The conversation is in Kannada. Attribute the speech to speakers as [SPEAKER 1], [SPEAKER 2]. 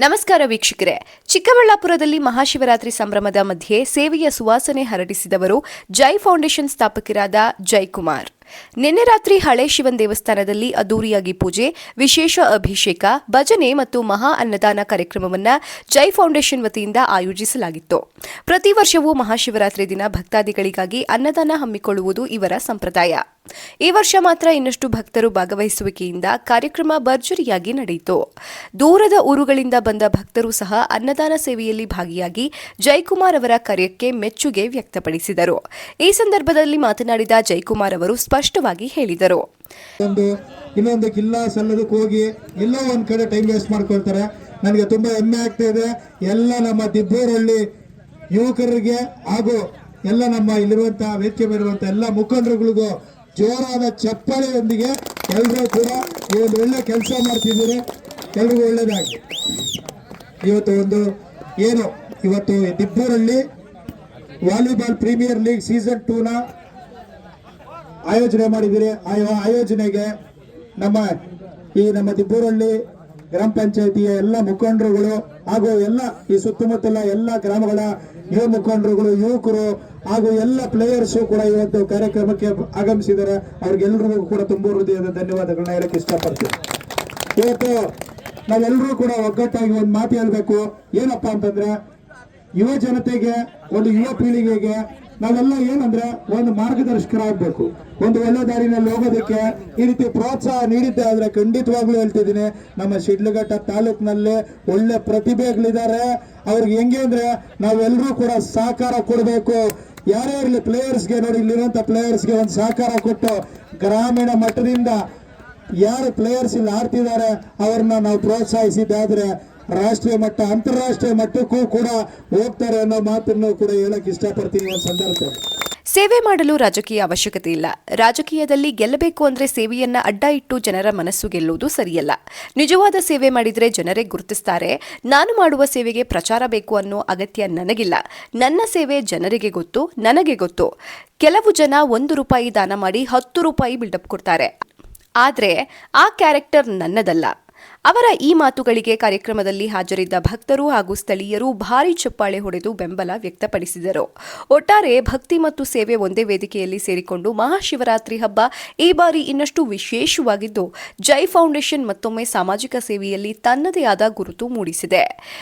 [SPEAKER 1] ನಮಸ್ಕಾರ ವೀಕ್ಷಕರೇ. ಚಿಕ್ಕಬಳ್ಳಾಪುರದಲ್ಲಿ ಮಹಾಶಿವರಾತ್ರಿ ಸಂಭ್ರಮದ ಮಧ್ಯೆ ಸೇವೆಯ ಸುವಾಸನೆ ಹರಡಿಸಿದವರು ಜೈ ಫೌಂಡೇಶನ್ ಸ್ಥಾಪಕರಾದ ಜೈಕುಮಾರ್. ನಿನ್ನೆ ರಾತ್ರಿ ಹಳೆ ಶಿವನ್ ದೇವಸ್ಥಾನದಲ್ಲಿ ಅದ್ದೂರಿಯಾಗಿ ಪೂಜೆ, ವಿಶೇಷ ಅಭಿಷೇಕ, ಭಜನೆ ಮತ್ತು ಮಹಾ ಅನ್ನದಾನ ಕಾರ್ಯಕ್ರಮವನ್ನು ಜೈ ಫೌಂಡೇಶನ್ ವತಿಯಿಂದ ಆಯೋಜಿಸಲಾಗಿತ್ತು. ಪ್ರತಿ ವರ್ಷವೂ ಮಹಾಶಿವರಾತ್ರಿ ದಿನ ಭಕ್ತಾದಿಗಳಿಗಾಗಿ ಅನ್ನದಾನ ಹಮ್ಮಿಕೊಳ್ಳುವುದು ಇವರ ಸಂಪ್ರದಾಯ. ಈ ವರ್ಷ ಮಾತ್ರ ಇನ್ನಷ್ಟು ಭಕ್ತರು ಭಾಗವಹಿಸುವಿಕೆಯಿಂದ ಕಾರ್ಯಕ್ರಮ ಭರ್ಜರಿಯಾಗಿ ನಡೆಯಿತು. ದೂರದ ಊರುಗಳಿಂದ ಬಂದ ಭಕ್ತರು ಸಹ ಅನ್ನದಾನ ಸೇವೆಯಲ್ಲಿ ಭಾಗಿಯಾಗಿ ಜೈಕುಮಾರ್ ಅವರ ಕಾರ್ಯಕ್ಕೆ ಮೆಚ್ಚುಗೆ ವ್ಯಕ್ತಪಡಿಸಿದರು. ಈ ಸಂದರ್ಭದಲ್ಲಿ ಮಾತನಾಡಿದ ಜೈಕುಮಾರ್ ಅವರು ಸ್ಪಷ್ಟವಾಗಿ ಹೇಳಿದರು.
[SPEAKER 2] ಇನ್ನೊಂದು ಕಿಲ್ಲ ಸಲ್ಲದಕ್ಕೆ ಹೋಗಿ ಎಲ್ಲೋ ಒಂದ್ ಕಡೆ ಟೈಮ್ ವೇಸ್ಟ್ ಮಾಡ್ಕೊಳ್ತಾರೆ. ನನಗೆ ತುಂಬಾ ಹೆಮ್ಮೆ ಆಗ್ತಾ ಇದೆ. ಎಲ್ಲ ನಮ್ಮ ದಿಬ್ಬೂರಹಳ್ಳಿ ಯುವಕರಿಗೆ ಹಾಗೂ ಎಲ್ಲ ನಮ್ಮ ಇಲ್ಲಿರುವಂತಹ ವೇದಿಕೆ ಮೇಲಿರುವಂತ ಎಲ್ಲ ಮುಖಂಡರುಗಳಿಗೂ ಜೋರಾದ ಚಪ್ಪಾಳೆಯೊಂದಿಗೆ ಎಲ್ಲರೂ ಕೂಡ ಈ ಒಂದು ಒಳ್ಳೆ ಕೆಲಸ ಮಾಡ್ತಿದ್ದೀರಿ. ಎಲ್ರಿಗೂ ಒಳ್ಳೇದಾಗಿ. ಇವತ್ತು ದಿಬ್ಬೂರಲ್ಲಿ ವಾಲಿಬಾಲ್ ಪ್ರೀಮಿಯರ್ ಲೀಗ್ ಸೀಸನ್ 2 ನ ಆಯೋಜನೆ ಮಾಡಿದ್ದೀರಿ. ಆಯೋಜನೆಗೆ ನಮ್ಮ ದಿಬ್ಬೂರಹಳ್ಳಿ ಗ್ರಾಮ ಪಂಚಾಯತಿಯ ಎಲ್ಲ ಮುಖಂಡರುಗಳು ಹಾಗೂ ಎಲ್ಲ ಈ ಸುತ್ತಮುತ್ತಲ ಎಲ್ಲ ಗ್ರಾಮಗಳ ಯುವ ಮುಖಂಡರುಗಳು, ಯುವಕರು ಹಾಗೂ ಎಲ್ಲ ಪ್ಲೇಯರ್ಸ್ ಕೂಡ ಇವತ್ತು ಕಾರ್ಯಕ್ರಮಕ್ಕೆ ಆಗಮಿಸಿದ್ದಾರೆ. ಅವ್ರಿಗೆಲ್ಲರಿಗೂ ಕೂಡ ತುಂಬ ಹೃದಯದ ಧನ್ಯವಾದಗಳನ್ನ ಹೇಳಕ್ಕೆ ಇಷ್ಟಪಡ್ತೀನಿ. ಇವತ್ತು ನಾವೆಲ್ಲರೂ ಕೂಡ ಒಗ್ಗಟ್ಟಾಗಿ ಒಂದು ಮಾತು ಹೇಳ್ಬೇಕು. ಏನಪ್ಪಾ ಅಂತಂದ್ರೆ, ಯುವ ಜನತೆಗೆ, ಒಂದು ಯುವ ಪೀಳಿಗೆಗೆ ನಾವೆಲ್ಲ ಏನಂದ್ರೆ ಒಂದು ಮಾರ್ಗದರ್ಶಕರಾಗಬೇಕು. ಒಂದು ಒಳ್ಳೆ ದಾರಿನಲ್ಲಿ ಹೋಗೋದಕ್ಕೆ ಈ ರೀತಿ ಪ್ರೋತ್ಸಾಹ ನೀಡಿದ್ದೆ ಆದ್ರೆ ಖಂಡಿತವಾಗ್ಲೂ ಹೇಳ್ತಿದ್ದೀನಿ, ನಮ್ಮ ಶಿಡ್ಲಘಟ್ಟ ತಾಲೂಕಿನಲ್ಲಿ ಒಳ್ಳೆ ಪ್ರತಿಭೆಗಳಿದ್ದಾರೆ. ಅವ್ರಿಗೆ ಹೆಂಗೆ ಅಂದ್ರೆ ನಾವೆಲ್ಲರೂ ಕೂಡ ಸಹಕಾರ ಕೊಡಬೇಕು. ಯಾರೇ ಇರಲಿ, ಪ್ಲೇಯರ್ಸ್ಗೆ ನೋಡಿ, ಇಲ್ಲಿರುವಂತ ಪ್ಲೇಯರ್ಸ್ಗೆ ಒಂದು ಸಹಕಾರ ಕೊಟ್ಟು ಗ್ರಾಮೀಣ ಮಟ್ಟದಿಂದ ಯಾರು ಪ್ಲೇಯರ್ಸ್ ಇಲ್ಲಿ ಆಡ್ತಿದ್ದಾರೆ ಅವ್ರನ್ನ ನಾವು ಪ್ರೋತ್ಸಾಹಿಸಿದ್ದಾದ್ರೆ ರಾಷ್ಟ್ರೀಯ ಮಟ್ಟ, ಅಂತಾರಾಷ್ಟ್ರೀಯ ಮಟ್ಟಕ್ಕೂ ಕೂಡ ಹೋಗ್ತಾರೆ ಅನ್ನೋ ಮಾತನ್ನು ಕೂಡ ಹೇಳಕ್ ಇಷ್ಟಪಡ್ತೀನಿ ಒಂದು ಸಂದರ್ಭದಲ್ಲಿ.
[SPEAKER 1] ಸೇವೆ ಮಾಡಲು ರಾಜಕೀಯ ಅವಶ್ಯಕತೆ ಇಲ್ಲ. ರಾಜಕೀಯದಲ್ಲಿ ಗೆಲ್ಲಬೇಕು ಅಂದ್ರೆ ಸೇವೆಯನ್ನ ಅಡ್ಡ ಇಟ್ಟು ಜನರ ಮನಸ್ಸು ಗೆಲ್ಲುವುದು ಸರಿಯಲ್ಲ. ನಿಜವಾದ ಸೇವೆ ಮಾಡಿದ್ರೆ ಜನರೇ ಗುರುತಿಸ್ತಾರೆ. ನಾನು ಮಾಡುವ ಸೇವೆಗೆ ಪ್ರಚಾರ ಬೇಕು ಅನ್ನೋ ಅಗತ್ಯ ನನಗಿಲ್ಲ. ನನ್ನ ಸೇವೆ ಜನರಿಗೆ ಗೊತ್ತು, ನನಗೆ ಗೊತ್ತು. ಕೆಲವು ಜನ ₹1 ದಾನ ಮಾಡಿ ₹10 ಬಿಲ್ಡಪ್ ಕೊಡ್ತಾರೆ. ಆದರೆ ಆ ಕ್ಯಾರೆಕ್ಟರ್ ನನ್ನದಲ್ಲ. ಅವರ ಈ ಮಾತುಗಳಿಗೆ ಕಾರ್ಯಕ್ರಮದಲ್ಲಿ ಹಾಜರಿದ್ದ ಭಕ್ತರು ಹಾಗೂ ಸ್ಥಳೀಯರು ಭಾರೀ ಚಪ್ಪಾಳೆ ಹೊಡೆದು ಬೆಂಬಲ ವ್ಯಕ್ತಪಡಿಸಿದರು. ಒಟ್ಟಾರೆ ಭಕ್ತಿ ಮತ್ತು ಸೇವೆ ಒಂದೇ ವೇದಿಕೆಯಲ್ಲಿ ಸೇರಿಕೊಂಡು ಮಹಾಶಿವರಾತ್ರಿ ಹಬ್ಬ ಈ ಬಾರಿ ಇನ್ನಷ್ಟು ವಿಶೇಷವಾಗಿದ್ದು, ಜೈ ಫೌಂಡೇಶನ್ ಮತ್ತೊಮ್ಮೆ ಸಾಮಾಜಿಕ ಸೇವೆಯಲ್ಲಿ ತನ್ನದೇ ಆದ ಗುರುತು ಮೂಡಿಸಿದೆ.